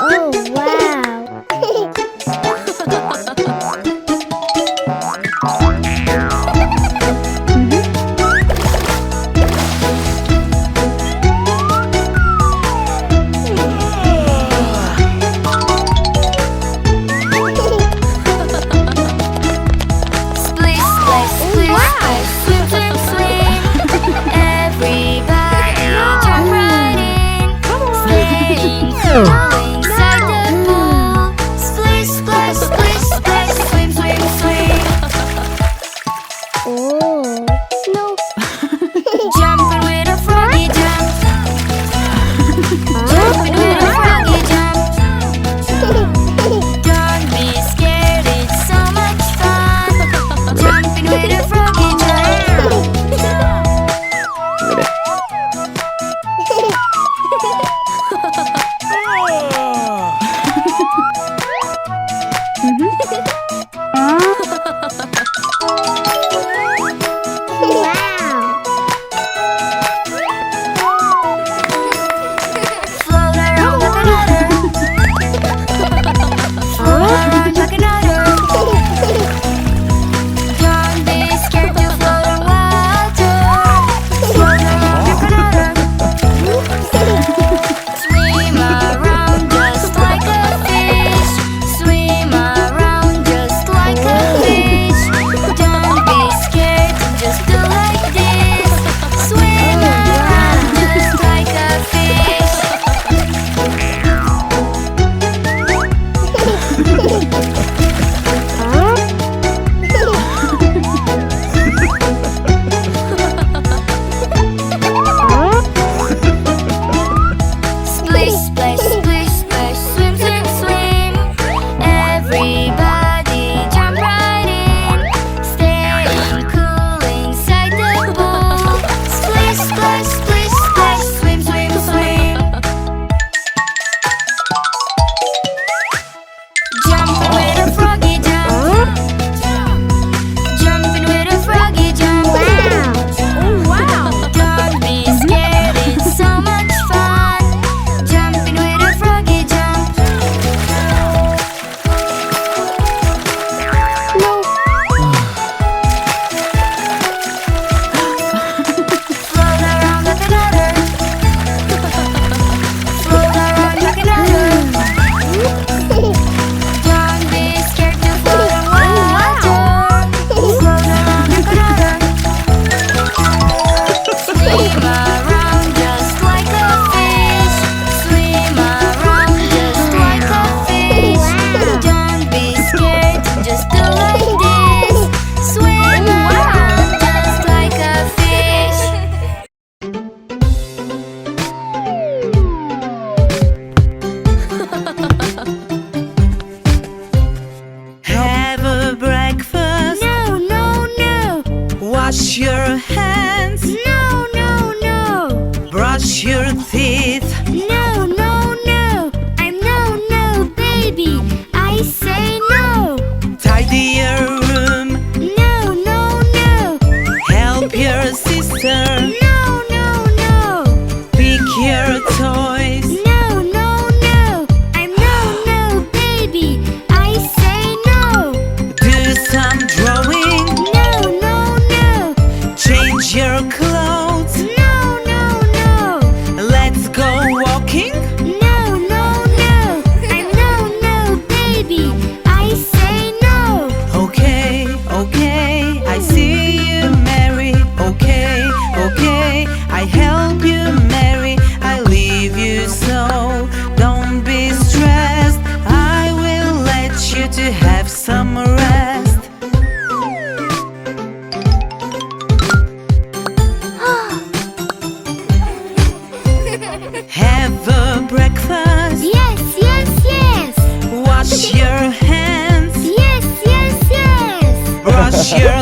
Oh, wow. Splish, splash, splish, splash, swim, swim, swim. Everybody jump right in. Staying cool inside the pool. Splish, splash, splish, splash, swim, swim, swim. Oh, no. Jumping with a froggy jump. Jumping with a froggy jump. Don't be scared, it's so much fun. Jumping with a froggy jump. Wow. Float around like an otter. Float around like an otter. Don't be scared to float on water. Float around like an otter. Swim around just like a fish. Swim around just like a fish. Don't be scared, just do like this. Swim around just like a fish. Splish, splash, splish, splash, swim, swim, swim. Everybody jump right in. Staying cool inside the pool. Splish, splash, splish, splash, swim, swim, swim. Jumping with a froggy jump. Jumping with a froggy jump. Oh, wow. Don't be scared, it's so much fun. Jumping with a froggy jump. No. Float around like an otter. Float around like an otter. Don't be scared to float on water. Float around like an otter. Swim around just like a fish. Swim around just like a fish. Don't be scared, just do like this. Swim around just like a fish. Have a breakfast. No, no, no. Wash your hands. No, no, no. Brush your teeth. No, no, no. I'm no, baby. I say no. Tidy your room. No, no, no. Help your sister. No, no, no. Pick your toys. No, no, no. I'm no, baby. I say no. Do some drawing. No, no, no. Change your clothes. No, no, no. Let's go walking. No, no, no. I'm no, baby. I say no. Okay, okay. I see you, Mary. Okay, okay. I help you, Mary. I leave you so. Don't be stressed. I will let you to have some rest. Have a breakfast. Yes, yes, yes. Wash your hands. Yes, yes, yes. Brush your